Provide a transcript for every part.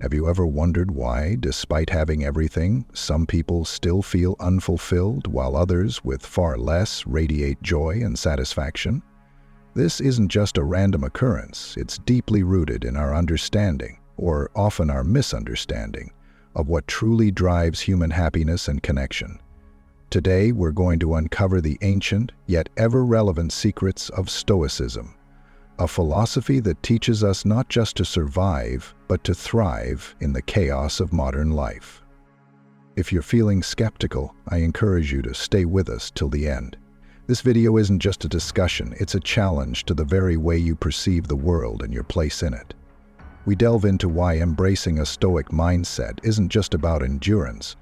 Have you ever wondered why, despite having everything, some people still feel unfulfilled while others, with far less, radiate joy and satisfaction? This isn't just a random occurrence, it's deeply rooted in our understanding, or often our misunderstanding, of what truly drives human happiness and connection. Today, we're going to uncover the ancient, yet ever-relevant secrets of Stoicism, a philosophy that teaches us not just to survive, but to thrive in the chaos of modern life. If you're feeling skeptical, I encourage you to stay with us till the end. This video isn't just a discussion, it's a challenge to the very way you perceive the world and your place in it. We delve into why embracing a Stoic mindset isn't just about endurance.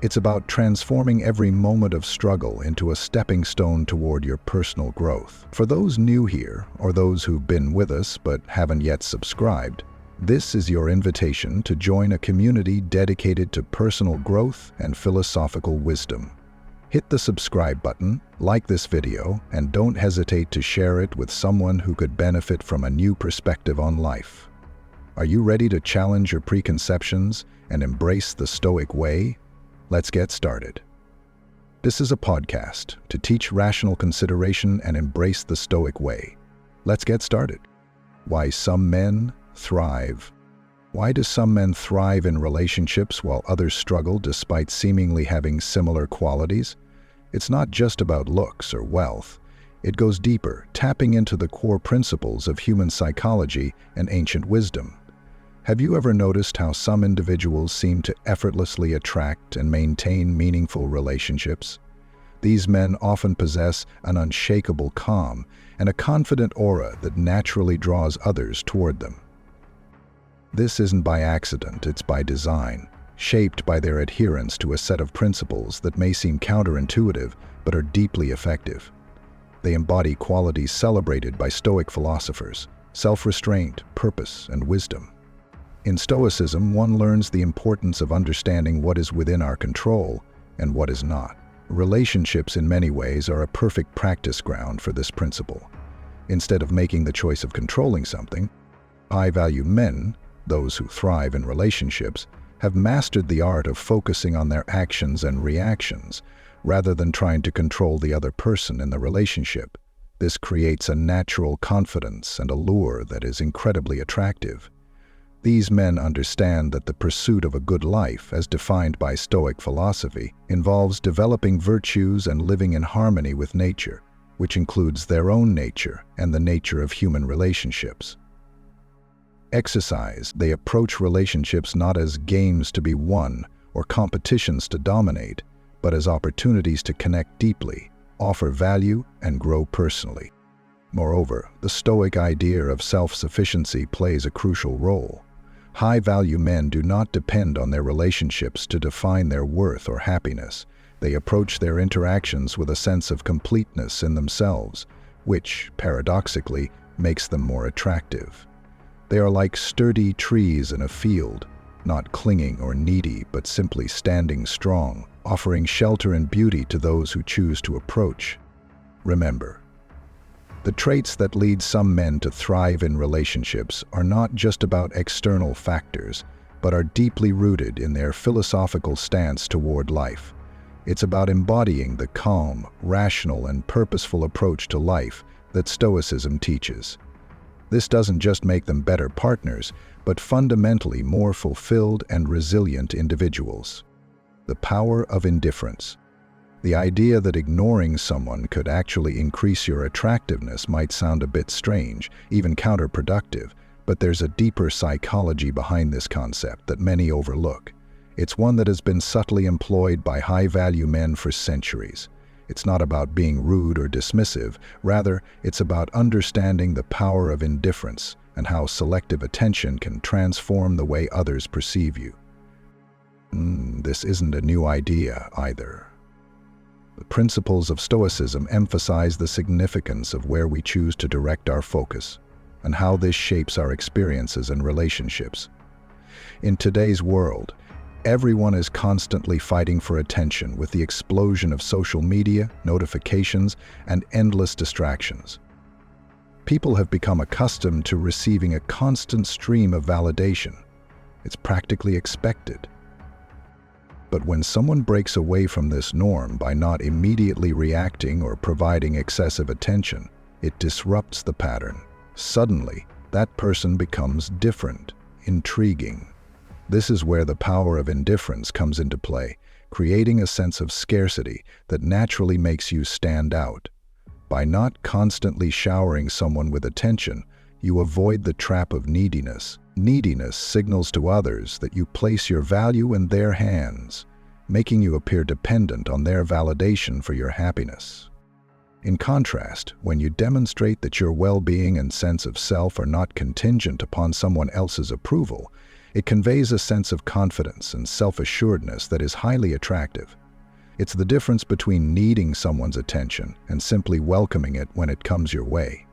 It's about transforming every moment of struggle into a stepping stone toward your personal growth. For those new here, or those who've been with us but haven't yet subscribed, this is your invitation to join a community dedicated to personal growth and philosophical wisdom. Hit the subscribe button, like this video, and don't hesitate to share it with someone who could benefit from a new perspective on life. Are you ready to challenge your preconceptions and embrace the Stoic way? Let's get started. This is a podcast to teach rational consideration and embrace the Stoic way. Let's get started. Why some men thrive. Why do some men thrive in relationships while others struggle despite seemingly having similar qualities? It's not just about looks or wealth. It goes deeper, tapping into the core principles of human psychology and ancient wisdom. Have you ever noticed how some individuals seem to effortlessly attract and maintain meaningful relationships? These men often possess an unshakable calm and a confident aura that naturally draws others toward them. This isn't by accident, it's by design, shaped by their adherence to a set of principles that may seem counterintuitive but are deeply effective. They embody qualities celebrated by Stoic philosophers: self-restraint, purpose, and wisdom. In Stoicism, one learns the importance of understanding what is within our control and what is not. Relationships, in many ways, are a perfect practice ground for this principle. Instead of making the choice of controlling something, high-value men, those who thrive in relationships, have mastered the art of focusing on their actions and reactions, rather than trying to control the other person in the relationship. This creates a natural confidence and allure that is incredibly attractive. These men understand that the pursuit of a good life, as defined by Stoic philosophy, involves developing virtues and living in harmony with nature, which includes their own nature and the nature of human relationships. They approach relationships not as games to be won or competitions to dominate, but as opportunities to connect deeply, offer value, and grow personally. Moreover, the Stoic idea of self-sufficiency plays a crucial role. High-value men do not depend on their relationships to define their worth or happiness. They approach their interactions with a sense of completeness in themselves, which, paradoxically, makes them more attractive. They are like sturdy trees in a field, not clinging or needy, but simply standing strong, offering shelter and beauty to those who choose to approach. Remember, the traits that lead some men to thrive in relationships are not just about external factors, but are deeply rooted in their philosophical stance toward life. It's about embodying the calm, rational, and purposeful approach to life that Stoicism teaches. This doesn't just make them better partners, but fundamentally more fulfilled and resilient individuals. The power of indifference. The idea that ignoring someone could actually increase your attractiveness might sound a bit strange, even counterproductive, but there's a deeper psychology behind this concept that many overlook. It's one that has been subtly employed by high-value men for centuries. It's not about being rude or dismissive, rather, it's about understanding the power of indifference and how selective attention can transform the way others perceive you. This isn't a new idea either. The principles of Stoicism emphasize the significance of where we choose to direct our focus and how this shapes our experiences and relationships. In today's world, everyone is constantly fighting for attention with the explosion of social media, notifications, and endless distractions. People have become accustomed to receiving a constant stream of validation, It's practically expected. But when someone breaks away from this norm by not immediately reacting or providing excessive attention, it disrupts the pattern. Suddenly, that person becomes different, intriguing. This is where the power of indifference comes into play, creating a sense of scarcity that naturally makes you stand out. By not constantly showering someone with attention, you avoid the trap of neediness. Neediness signals to others that you place your value in their hands, making you appear dependent on their validation for your happiness. In contrast, when you demonstrate that your well-being and sense of self are not contingent upon someone else's approval, it conveys a sense of confidence and self-assuredness that is highly attractive. It's the difference between needing someone's attention and simply welcoming it when it comes your way.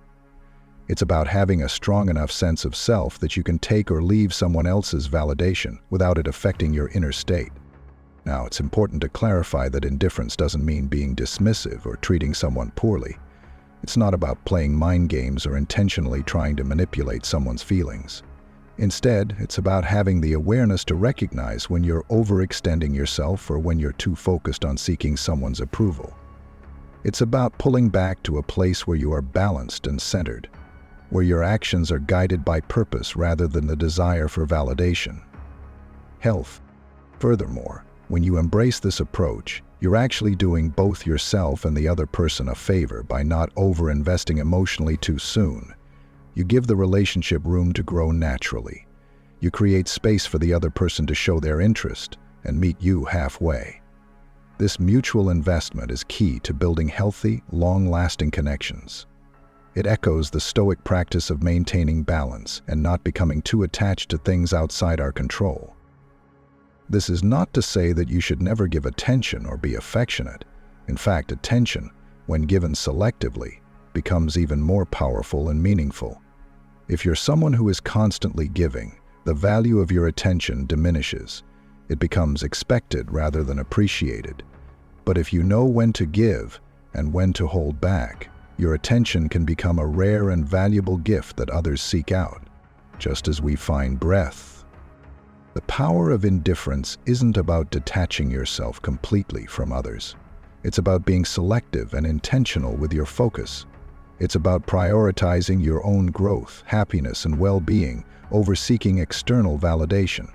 It's about having a strong enough sense of self that you can take or leave someone else's validation without it affecting your inner state. Now, it's important to clarify that indifference doesn't mean being dismissive or treating someone poorly. It's not about playing mind games or intentionally trying to manipulate someone's feelings. Instead, it's about having the awareness to recognize when you're overextending yourself or when you're too focused on seeking someone's approval. It's about pulling back to a place where you are balanced and centered, where your actions are guided by purpose rather than the desire for validation. Health. Furthermore, when you embrace this approach, you're actually doing both yourself and the other person a favor by not over-investing emotionally too soon. You give the relationship room to grow naturally. You create space for the other person to show their interest and meet you halfway. This mutual investment is key to building healthy, long-lasting connections. It echoes the Stoic practice of maintaining balance and not becoming too attached to things outside our control. This is not to say that you should never give attention or be affectionate. In fact, attention, when given selectively, becomes even more powerful and meaningful. If you're someone who is constantly giving, the value of your attention diminishes. It becomes expected rather than appreciated. But if you know when to give and when to hold back, your attention can become a rare and valuable gift that others seek out, just as we find breath. The power of indifference isn't about detaching yourself completely from others. It's about being selective and intentional with your focus. It's about prioritizing your own growth, happiness, and well-being over seeking external validation.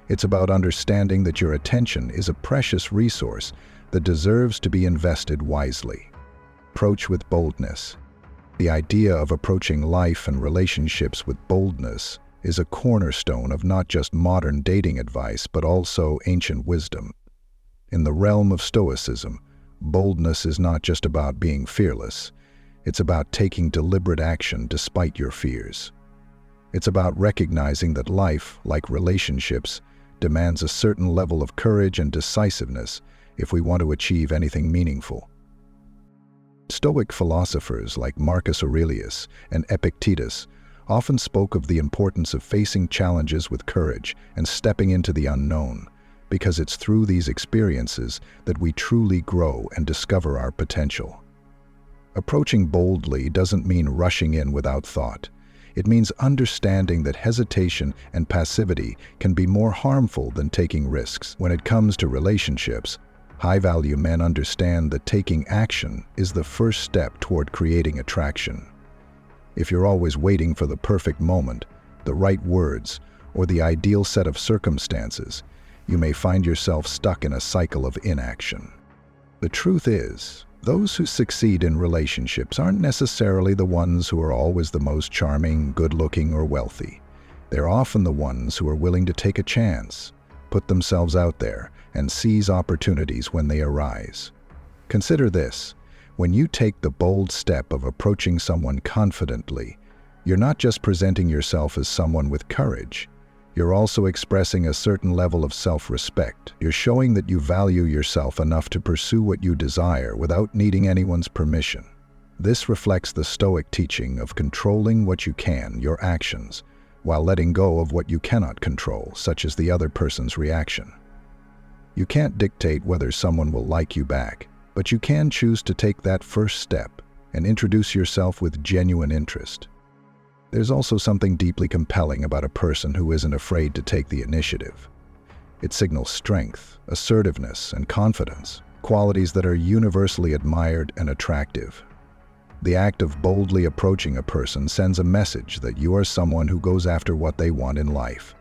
It's about understanding that your attention is a precious resource that deserves to be invested wisely. Approach with boldness. The idea of approaching life and relationships with boldness is a cornerstone of not just modern dating advice, but also ancient wisdom. In the realm of Stoicism, boldness is not just about being fearless. It's about taking deliberate action despite your fears. It's about recognizing that life, like relationships, demands a certain level of courage and decisiveness if we want to achieve anything meaningful. Stoic philosophers like Marcus Aurelius and Epictetus often spoke of the importance of facing challenges with courage and stepping into the unknown, because it's through these experiences that we truly grow and discover our potential. Approaching boldly doesn't mean rushing in without thought. It means understanding that hesitation and passivity can be more harmful than taking risks. When it comes to relationships, high-value men understand that taking action is the first step toward creating attraction. If you're always waiting for the perfect moment, the right words, or the ideal set of circumstances, you may find yourself stuck in a cycle of inaction. The truth is, those who succeed in relationships aren't necessarily the ones who are always the most charming, good-looking, or wealthy. They're often the ones who are willing to take a chance, put themselves out there, and seize opportunities when they arise. Consider this: when you take the bold step of approaching someone confidently, you're not just presenting yourself as someone with courage. You're also expressing a certain level of self-respect. You're showing that you value yourself enough to pursue what you desire without needing anyone's permission. This reflects the Stoic teaching of controlling what you can, your actions, while letting go of what you cannot control, such as the other person's reaction. You can't dictate whether someone will like you back, but you can choose to take that first step and introduce yourself with genuine interest. There's also something deeply compelling about a person who isn't afraid to take the initiative. It signals strength, assertiveness, and confidence, qualities that are universally admired and attractive. The act of boldly approaching a person sends a message that you are someone who goes after what they want in life.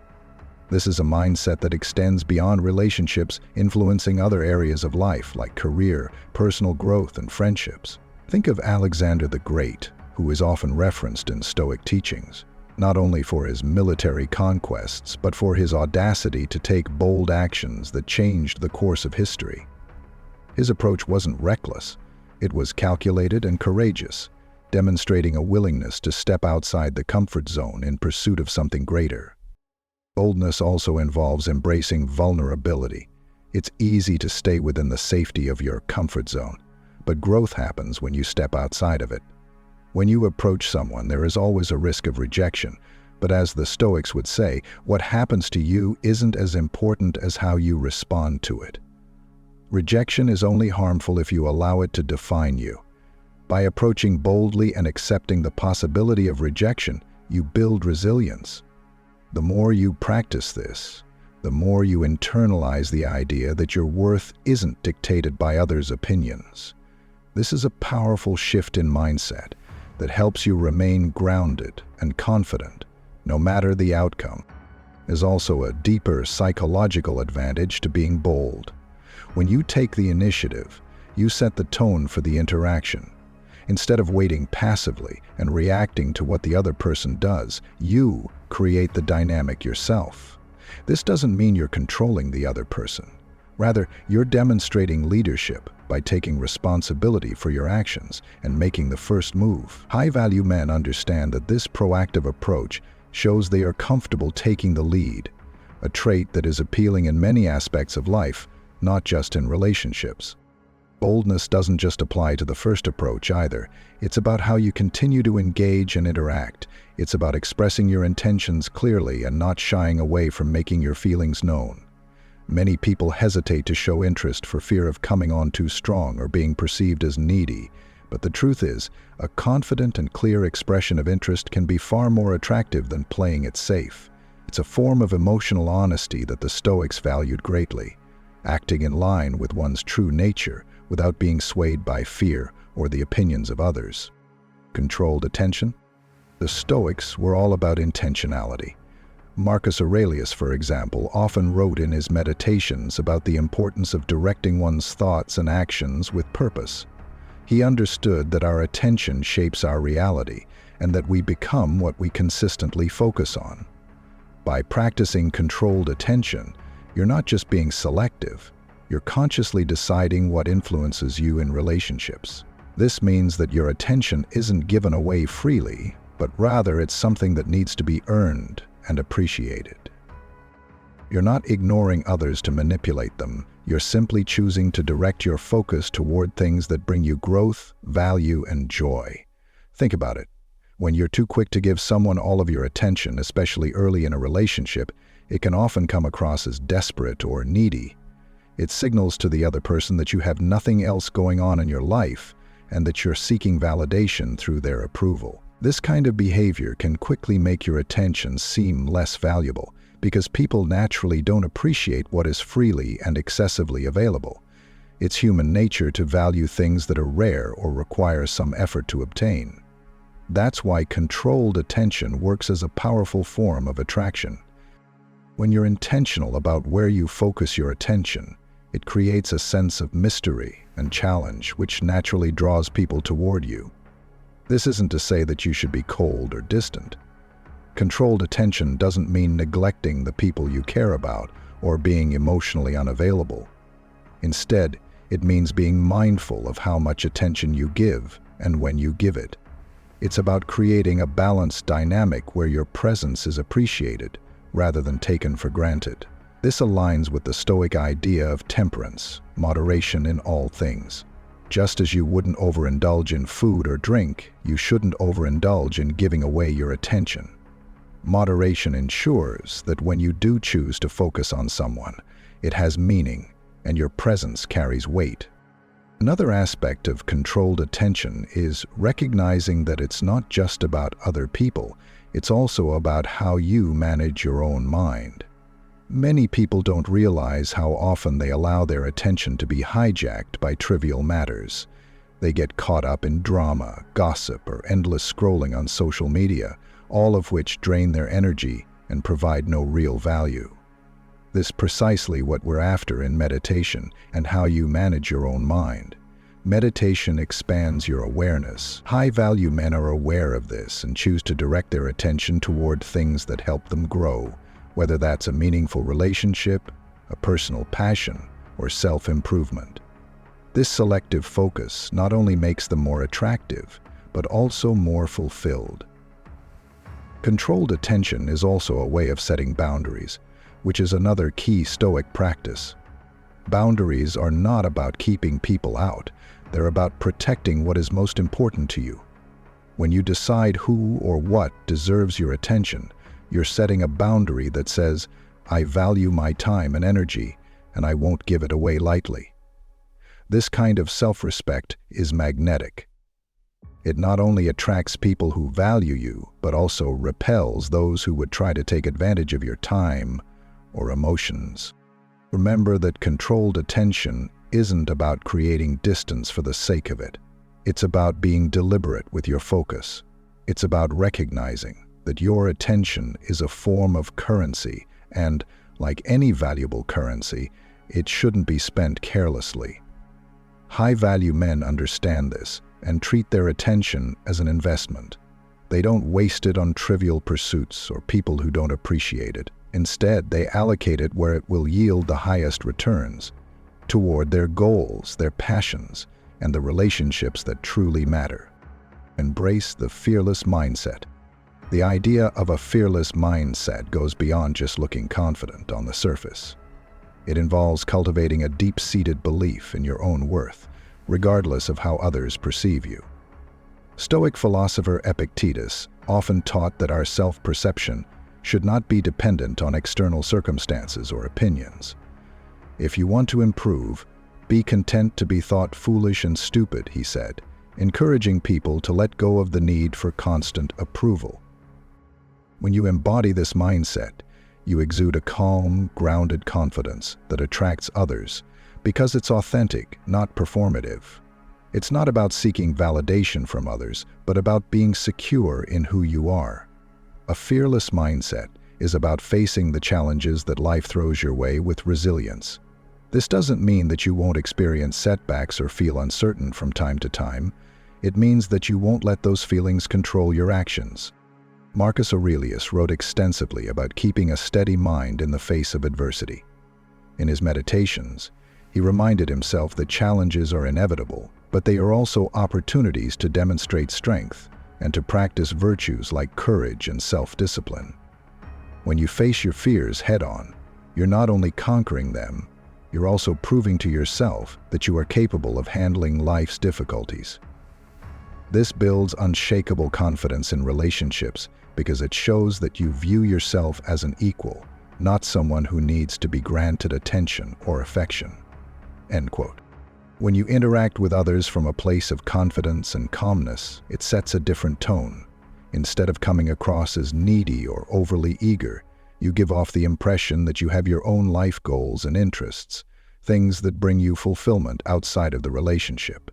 This is a mindset that extends beyond relationships, influencing other areas of life like career, personal growth, and friendships. Think of Alexander the Great, who is often referenced in Stoic teachings, not only for his military conquests, but for his audacity to take bold actions that changed the course of history. His approach wasn't reckless. It was calculated and courageous, demonstrating a willingness to step outside the comfort zone in pursuit of something greater. Boldness also involves embracing vulnerability. It's easy to stay within the safety of your comfort zone, but growth happens when you step outside of it. When you approach someone, there is always a risk of rejection, but as the Stoics would say, what happens to you isn't as important as how you respond to it. Rejection is only harmful if you allow it to define you. By approaching boldly and accepting the possibility of rejection, you build resilience. The more you practice this, the more you internalize the idea that your worth isn't dictated by others' opinions. This is a powerful shift in mindset that helps you remain grounded and confident, no matter the outcome. There's also a deeper psychological advantage to being bold. When you take the initiative, you set the tone for the interaction. Instead of waiting passively and reacting to what the other person does, you create the dynamic yourself. This doesn't mean you're controlling the other person. Rather, you're demonstrating leadership by taking responsibility for your actions and making the first move. High-value men understand that this proactive approach shows they are comfortable taking the lead, a trait that is appealing in many aspects of life, not just in relationships. Boldness doesn't just apply to the first approach either. It's about how you continue to engage and interact. It's about expressing your intentions clearly and not shying away from making your feelings known. Many people hesitate to show interest for fear of coming on too strong or being perceived as needy. But the truth is, a confident and clear expression of interest can be far more attractive than playing it safe. It's a form of emotional honesty that the Stoics valued greatly, acting in line with one's true nature without being swayed by fear or the opinions of others. Controlled attention? The Stoics were all about intentionality. Marcus Aurelius, for example, often wrote in his meditations about the importance of directing one's thoughts and actions with purpose. He understood that our attention shapes our reality and that we become what we consistently focus on. By practicing controlled attention, you're not just being selective, you're consciously deciding what influences you in relationships. This means that your attention isn't given away freely, but rather it's something that needs to be earned and appreciated. You're not ignoring others to manipulate them, you're simply choosing to direct your focus toward things that bring you growth, value, and joy. Think about it. When you're too quick to give someone all of your attention, especially early in a relationship, it can often come across as desperate or needy. It signals to the other person that you have nothing else going on in your life and that you're seeking validation through their approval. This kind of behavior can quickly make your attention seem less valuable because people naturally don't appreciate what is freely and excessively available. It's human nature to value things that are rare or require some effort to obtain. That's why controlled attention works as a powerful form of attraction. When you're intentional about where you focus your attention, it creates a sense of mystery and challenge, which naturally draws people toward you. This isn't to say that you should be cold or distant. Controlled attention doesn't mean neglecting the people you care about or being emotionally unavailable. Instead, it means being mindful of how much attention you give and when you give it. It's about creating a balanced dynamic where your presence is appreciated rather than taken for granted. This aligns with the Stoic idea of temperance, moderation in all things. Just as you wouldn't overindulge in food or drink, you shouldn't overindulge in giving away your attention. Moderation ensures that when you do choose to focus on someone, it has meaning and your presence carries weight. Another aspect of controlled attention is recognizing that it's not just about other people, it's also about how you manage your own mind. Many people don't realize how often they allow their attention to be hijacked by trivial matters. They get caught up in drama, gossip, or endless scrolling on social media, all of which drain their energy and provide no real value. This is precisely what we're after in meditation and how you manage your own mind. Meditation expands your awareness. High-value men are aware of this and choose to direct their attention toward things that help them grow, whether that's a meaningful relationship, a personal passion, or self-improvement. This selective focus not only makes them more attractive, but also more fulfilled. Controlled attention is also a way of setting boundaries, which is another key Stoic practice. Boundaries are not about keeping people out, they're about protecting what is most important to you. When you decide who or what deserves your attention, you're setting a boundary that says, I value my time and energy, and I won't give it away lightly. This kind of self-respect is magnetic. It not only attracts people who value you, but also repels those who would try to take advantage of your time or emotions. Remember that controlled attention isn't about creating distance for the sake of it. It's about being deliberate with your focus. It's about recognizing that your attention is a form of currency and, like any valuable currency, it shouldn't be spent carelessly. High-value men understand this and treat their attention as an investment. They don't waste it on trivial pursuits or people who don't appreciate it. Instead, they allocate it where it will yield the highest returns, toward their goals, their passions, and the relationships that truly matter. Embrace the fearless mindset. The idea of a fearless mindset goes beyond just looking confident on the surface. It involves cultivating a deep-seated belief in your own worth, regardless of how others perceive you. Stoic philosopher Epictetus often taught that our self-perception should not be dependent on external circumstances or opinions. If you want to improve, be content to be thought foolish and stupid, he said, encouraging people to let go of the need for constant approval. When you embody this mindset, you exude a calm, grounded confidence that attracts others because it's authentic, not performative. It's not about seeking validation from others, but about being secure in who you are. A fearless mindset is about facing the challenges that life throws your way with resilience. This doesn't mean that you won't experience setbacks or feel uncertain from time to time. It means that you won't let those feelings control your actions. Marcus Aurelius wrote extensively about keeping a steady mind in the face of adversity. In his meditations, he reminded himself that challenges are inevitable, but they are also opportunities to demonstrate strength and to practice virtues like courage and self-discipline. When you face your fears head-on, you're not only conquering them, you're also proving to yourself that you are capable of handling life's difficulties. This builds unshakable confidence in relationships because it shows that you view yourself as an equal, not someone who needs to be granted attention or affection. End quote. When you interact with others from a place of confidence and calmness, it sets a different tone. Instead of coming across as needy or overly eager, you give off the impression that you have your own life goals and interests, things that bring you fulfillment outside of the relationship.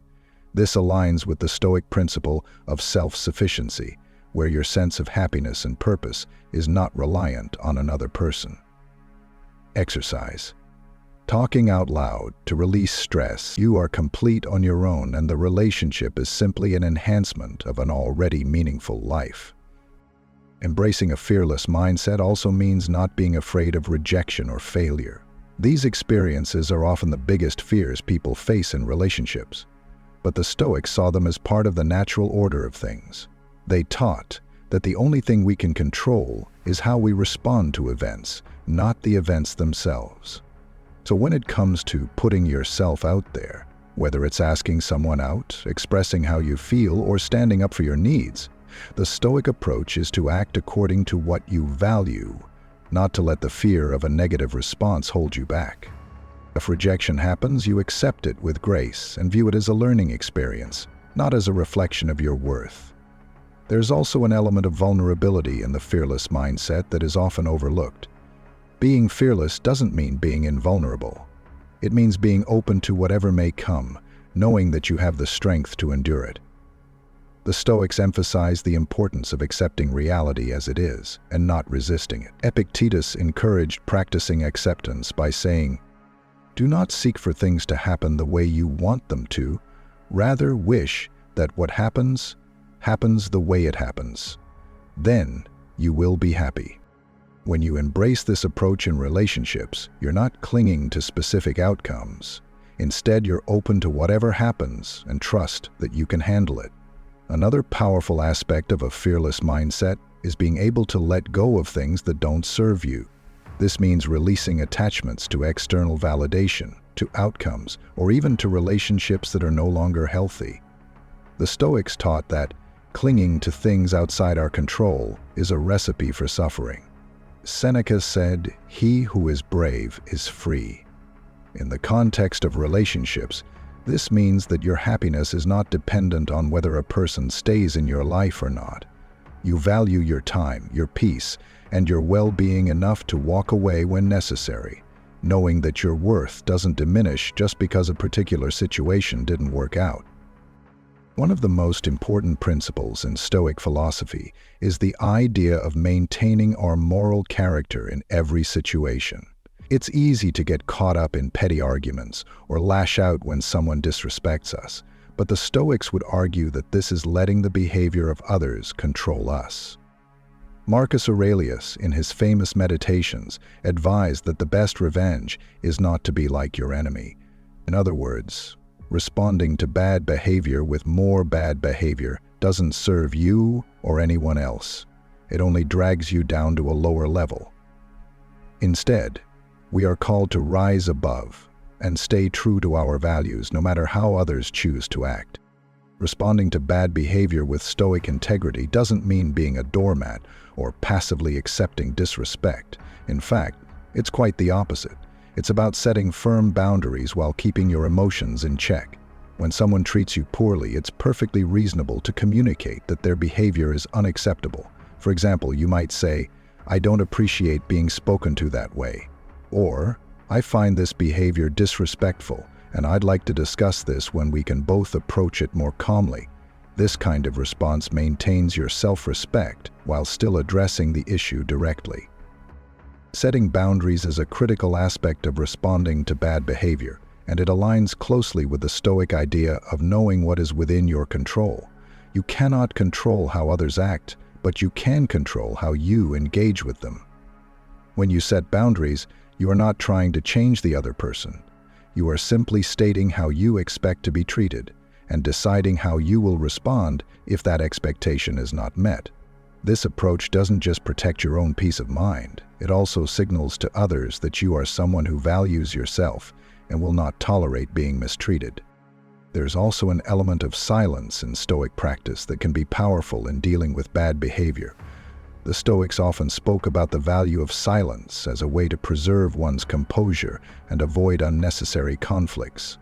This aligns with the Stoic principle of self-sufficiency, where your sense of happiness and purpose is not reliant on another person. Exercise. Talking out loud to release stress. You are complete on your own, and the relationship is simply an enhancement of an already meaningful life. Embracing a fearless mindset also means not being afraid of rejection or failure. These experiences are often the biggest fears people face in relationships, but the Stoics saw them as part of the natural order of things. They taught that the only thing we can control is how we respond to events, not the events themselves. So when it comes to putting yourself out there, whether it's asking someone out, expressing how you feel, or standing up for your needs, the Stoic approach is to act according to what you value, not to let the fear of a negative response hold you back. If rejection happens, you accept it with grace and view it as a learning experience, not as a reflection of your worth. There's also an element of vulnerability in the fearless mindset that is often overlooked. Being fearless doesn't mean being invulnerable. It means being open to whatever may come, knowing that you have the strength to endure it. The Stoics emphasize the importance of accepting reality as it is and not resisting it. Epictetus encouraged practicing acceptance by saying, "Do not seek for things to happen the way you want them to, rather wish that what happens the way it happens. Then you will be happy." When you embrace this approach in relationships, you're not clinging to specific outcomes. Instead, you're open to whatever happens and trust that you can handle it. Another powerful aspect of a fearless mindset is being able to let go of things that don't serve you. This means releasing attachments to external validation, to outcomes, or even to relationships that are no longer healthy. The Stoics taught that clinging to things outside our control is a recipe for suffering. Seneca said, "He who is brave is free." In the context of relationships, this means that your happiness is not dependent on whether a person stays in your life or not. You value your time, your peace, and your well-being enough to walk away when necessary, knowing that your worth doesn't diminish just because a particular situation didn't work out. One of the most important principles in Stoic philosophy is the idea of maintaining our moral character in every situation. It's easy to get caught up in petty arguments or lash out when someone disrespects us, but the Stoics would argue that this is letting the behavior of others control us. Marcus Aurelius, in his famous Meditations, advised that the best revenge is not to be like your enemy. In other words, responding to bad behavior with more bad behavior doesn't serve you or anyone else. It only drags you down to a lower level. Instead, we are called to rise above and stay true to our values no matter how others choose to act. Responding to bad behavior with stoic integrity doesn't mean being a doormat or passively accepting disrespect. In fact, it's quite the opposite. It's about setting firm boundaries while keeping your emotions in check. When someone treats you poorly, it's perfectly reasonable to communicate that their behavior is unacceptable. For example, you might say, "I don't appreciate being spoken to that way," or "I find this behavior disrespectful, and I'd like to discuss this when we can both approach it more calmly." This kind of response maintains your self-respect while still addressing the issue directly. Setting boundaries is a critical aspect of responding to bad behavior, and it aligns closely with the Stoic idea of knowing what is within your control. You cannot control how others act, but you can control how you engage with them. When you set boundaries, you are not trying to change the other person. You are simply stating how you expect to be treated and deciding how you will respond if that expectation is not met. This approach doesn't just protect your own peace of mind, it also signals to others that you are someone who values yourself and will not tolerate being mistreated. There's also an element of silence in Stoic practice that can be powerful in dealing with bad behavior. The Stoics often spoke about the value of silence as a way to preserve one's composure and avoid unnecessary conflicts.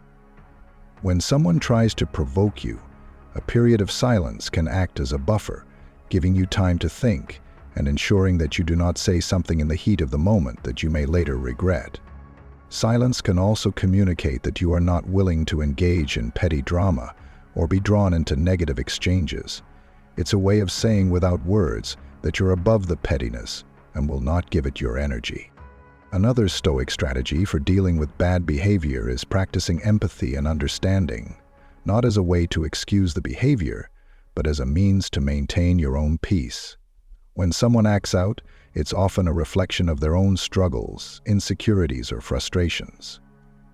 When someone tries to provoke you, a period of silence can act as a buffer, giving you time to think and ensuring that you do not say something in the heat of the moment that you may later regret. Silence can also communicate that you are not willing to engage in petty drama or be drawn into negative exchanges. It's a way of saying without words that you're above the pettiness and will not give it your energy. Another Stoic strategy for dealing with bad behavior is practicing empathy and understanding, not as a way to excuse the behavior, but as a means to maintain your own peace. When someone acts out, it's often a reflection of their own struggles, insecurities, or frustrations.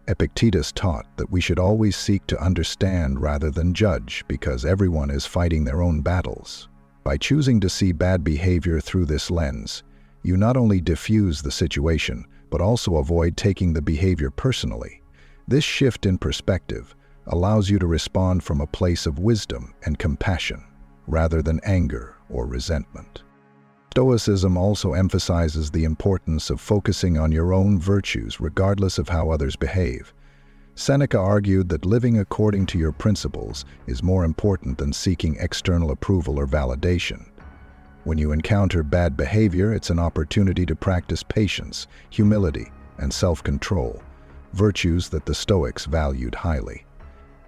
Epictetus taught that we should always seek to understand rather than judge because everyone is fighting their own battles. By choosing to see bad behavior through this lens, you not only diffuse the situation, but also avoid taking the behavior personally. This shift in perspective allows you to respond from a place of wisdom and compassion, rather than anger or resentment. Stoicism also emphasizes the importance of focusing on your own virtues regardless of how others behave. Seneca argued that living according to your principles is more important than seeking external approval or validation. When you encounter bad behavior, it's an opportunity to practice patience, humility, and self-control, virtues that the Stoics valued highly.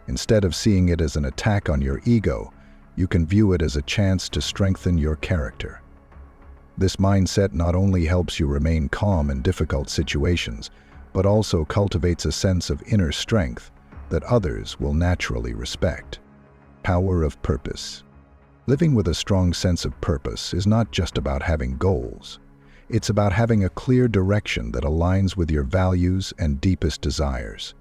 Instead of seeing it as an attack on your ego, you can view it as a chance to strengthen your character. This mindset not only helps you remain calm in difficult situations, but also cultivates a sense of inner strength that others will naturally respect. Power of purpose. Living with a strong sense of purpose is not just about having goals. It's about having a clear direction that aligns with your values and deepest desires.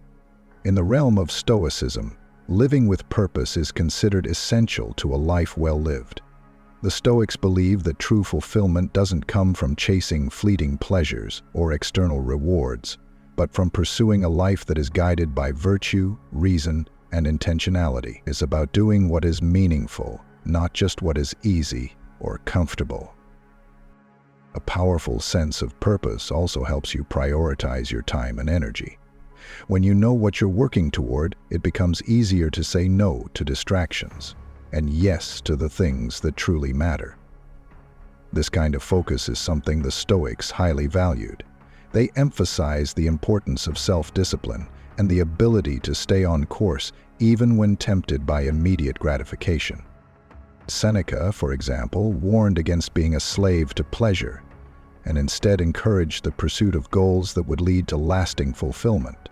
In the realm of Stoicism, living with purpose is considered essential to a life well lived. The Stoics believe that true fulfillment doesn't come from chasing fleeting pleasures or external rewards, but from pursuing a life that is guided by virtue, reason, and intentionality. It's about doing what is meaningful, not just what is easy or comfortable. A powerful sense of purpose also helps you prioritize your time and energy. When you know what you're working toward, it becomes easier to say no to distractions and yes to the things that truly matter. This kind of focus is something the Stoics highly valued. They emphasize the importance of self-discipline and the ability to stay on course even when tempted by immediate gratification. Seneca, for example, warned against being a slave to pleasure and instead encouraged the pursuit of goals that would lead to lasting fulfillment.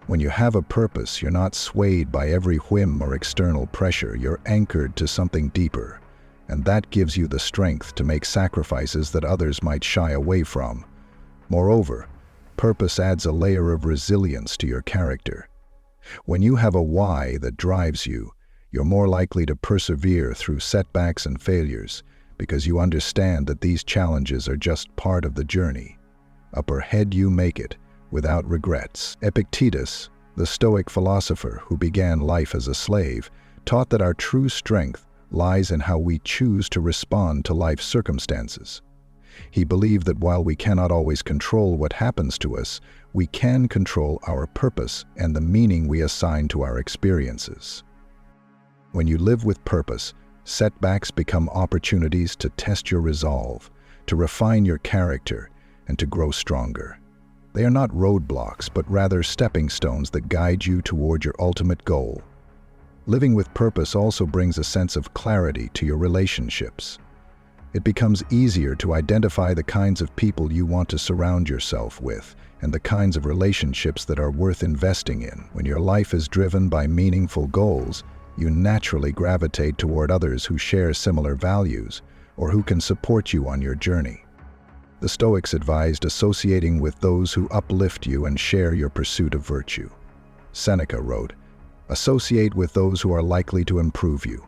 When you have a purpose, you're not swayed by every whim or external pressure. You're anchored to something deeper, and that gives you the strength to make sacrifices that others might shy away from. Moreover, purpose adds a layer of resilience to your character. When you have a why that drives you, you're more likely to persevere through setbacks and failures because you understand that these challenges are just part of the journey. Up ahead you make it, without regrets. Epictetus, the Stoic philosopher who began life as a slave, taught that our true strength lies in how we choose to respond to life's circumstances. He believed that while we cannot always control what happens to us, we can control our purpose and the meaning we assign to our experiences. When you live with purpose, setbacks become opportunities to test your resolve, to refine your character, and to grow stronger. They are not roadblocks, but rather stepping stones that guide you toward your ultimate goal. Living with purpose also brings a sense of clarity to your relationships. It becomes easier to identify the kinds of people you want to surround yourself with and the kinds of relationships that are worth investing in. When your life is driven by meaningful goals, you naturally gravitate toward others who share similar values or who can support you on your journey. The Stoics advised associating with those who uplift you and share your pursuit of virtue. Seneca wrote, "Associate with those who are likely to improve you."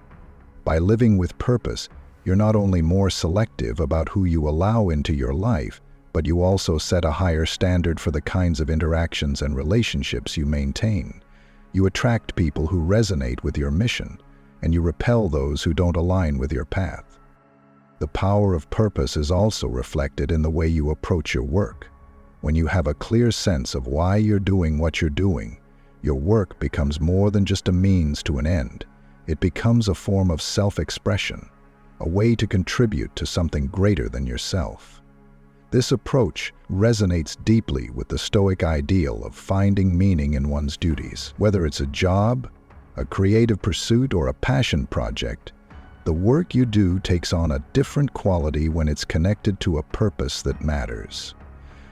By living with purpose, you're not only more selective about who you allow into your life, but you also set a higher standard for the kinds of interactions and relationships you maintain. You attract people who resonate with your mission, and you repel those who don't align with your path. The power of purpose is also reflected in the way you approach your work. When you have a clear sense of why you're doing what you're doing, your work becomes more than just a means to an end. It becomes a form of self-expression, a way to contribute to something greater than yourself. This approach resonates deeply with the Stoic ideal of finding meaning in one's duties. Whether it's a job, a creative pursuit, or a passion project, the work you do takes on a different quality when it's connected to a purpose that matters.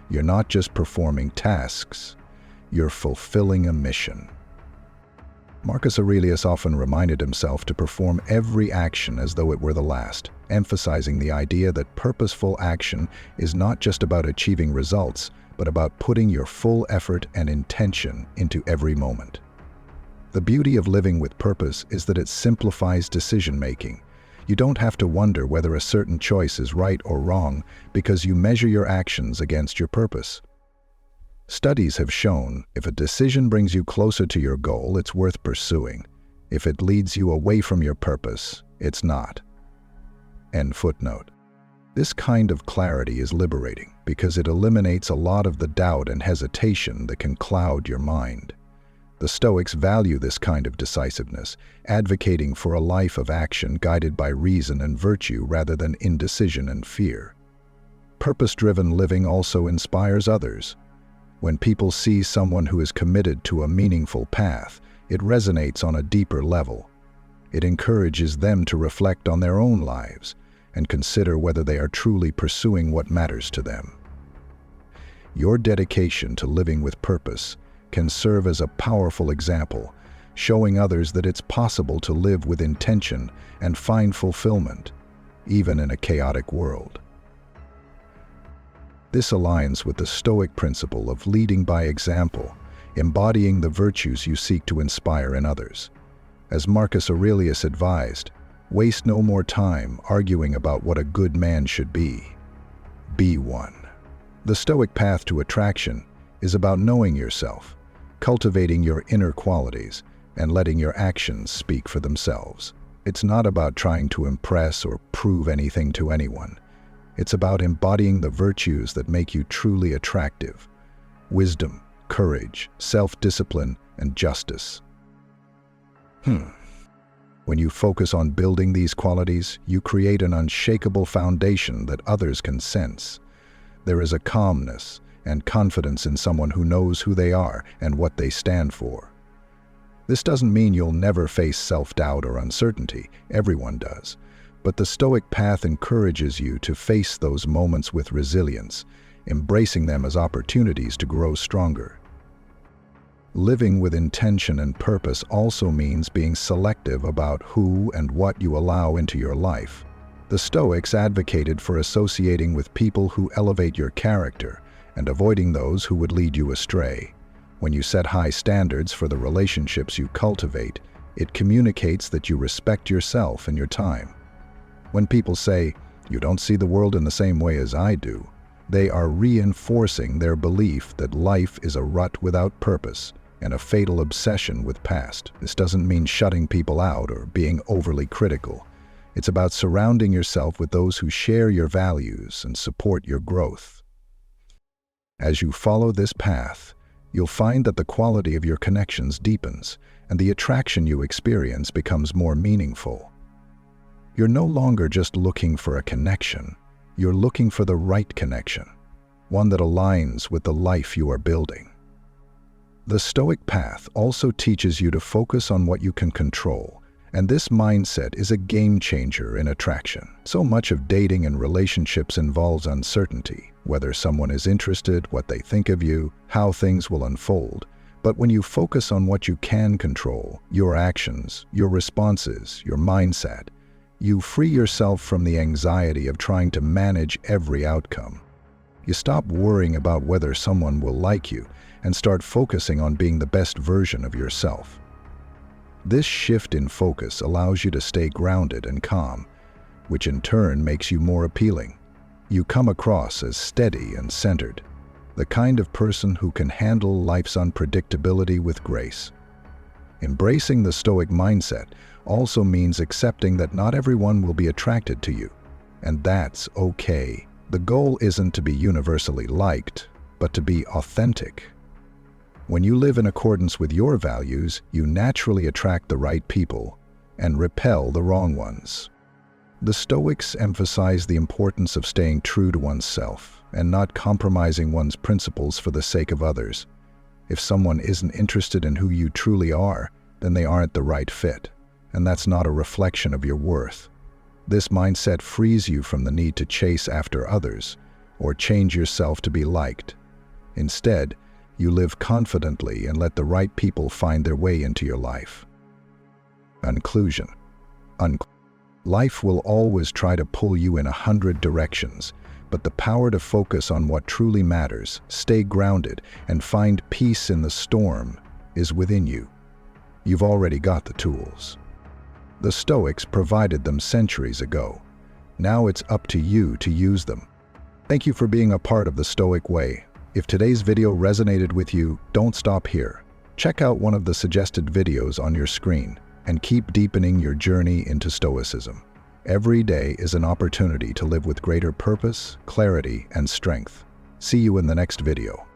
You're not just performing tasks, you're fulfilling a mission. Marcus Aurelius often reminded himself to perform every action as though it were the last, emphasizing the idea that purposeful action is not just about achieving results, but about putting your full effort and intention into every moment. The beauty of living with purpose is that it simplifies decision-making. You don't have to wonder whether a certain choice is right or wrong because you measure your actions against your purpose. Studies have shown if a decision brings you closer to your goal, it's worth pursuing. If it leads you away from your purpose, it's not. End footnote. This kind of clarity is liberating because it eliminates a lot of the doubt and hesitation that can cloud your mind. The Stoics value this kind of decisiveness, advocating for a life of action guided by reason and virtue rather than indecision and fear. Purpose-driven living also inspires others. When people see someone who is committed to a meaningful path, it resonates on a deeper level. It encourages them to reflect on their own lives and consider whether they are truly pursuing what matters to them. Your dedication to living with purpose can serve as a powerful example, showing others that it's possible to live with intention and find fulfillment, even in a chaotic world. This aligns with the Stoic principle of leading by example, embodying the virtues you seek to inspire in others. As Marcus Aurelius advised, waste no more time arguing about what a good man should be. Be one. The Stoic path to attraction is about knowing yourself, cultivating your inner qualities, and letting your actions speak for themselves. It's not about trying to impress or prove anything to anyone. It's about embodying the virtues that make you truly attractive: wisdom, courage, self-discipline, and justice. When you focus on building these qualities, you create an unshakable foundation that others can sense. There is a calmness and confidence in someone who knows who they are and what they stand for. This doesn't mean you'll never face self-doubt or uncertainty. Everyone does. But the Stoic path encourages you to face those moments with resilience, embracing them as opportunities to grow stronger. Living with intention and purpose also means being selective about who and what you allow into your life. The Stoics advocated for associating with people who elevate your character and avoiding those who would lead you astray. When you set high standards for the relationships you cultivate, it communicates that you respect yourself and your time. When people say, "You don't see the world in the same way as I do," they are reinforcing their belief that life is a rut without purpose and a fatal obsession with past. This doesn't mean shutting people out or being overly critical. It's about surrounding yourself with those who share your values and support your growth. As you follow this path, you'll find that the quality of your connections deepens and the attraction you experience becomes more meaningful. You're no longer just looking for a connection, you're looking for the right connection, one that aligns with the life you are building. The Stoic path also teaches you to focus on what you can control, and this mindset is a game changer in attraction. So much of dating and relationships involves uncertainty, whether someone is interested, what they think of you, how things will unfold. But when you focus on what you can control, your actions, your responses, your mindset, you free yourself from the anxiety of trying to manage every outcome. You stop worrying about whether someone will like you and start focusing on being the best version of yourself. This shift in focus allows you to stay grounded and calm, which in turn makes you more appealing. You come across as steady and centered, the kind of person who can handle life's unpredictability with grace. Embracing the Stoic mindset also means accepting that not everyone will be attracted to you, and that's okay. The goal isn't to be universally liked, but to be authentic. When you live in accordance with your values, you naturally attract the right people and repel the wrong ones. The Stoics emphasize the importance of staying true to oneself and not compromising one's principles for the sake of others. If someone isn't interested in who you truly are, then they aren't the right fit, and that's not a reflection of your worth. This mindset frees you from the need to chase after others or change yourself to be liked. Instead, you live confidently and let the right people find their way into your life. Conclusion. Life will always try to pull you in 100 directions, but the power to focus on what truly matters, stay grounded, and find peace in the storm is within you. You've already got the tools. The Stoics provided them centuries ago. Now it's up to you to use them. Thank you for being a part of the Stoic way. If today's video resonated with you, don't stop here. Check out one of the suggested videos on your screen and keep deepening your journey into Stoicism. Every day is an opportunity to live with greater purpose, clarity, and strength. See you in the next video.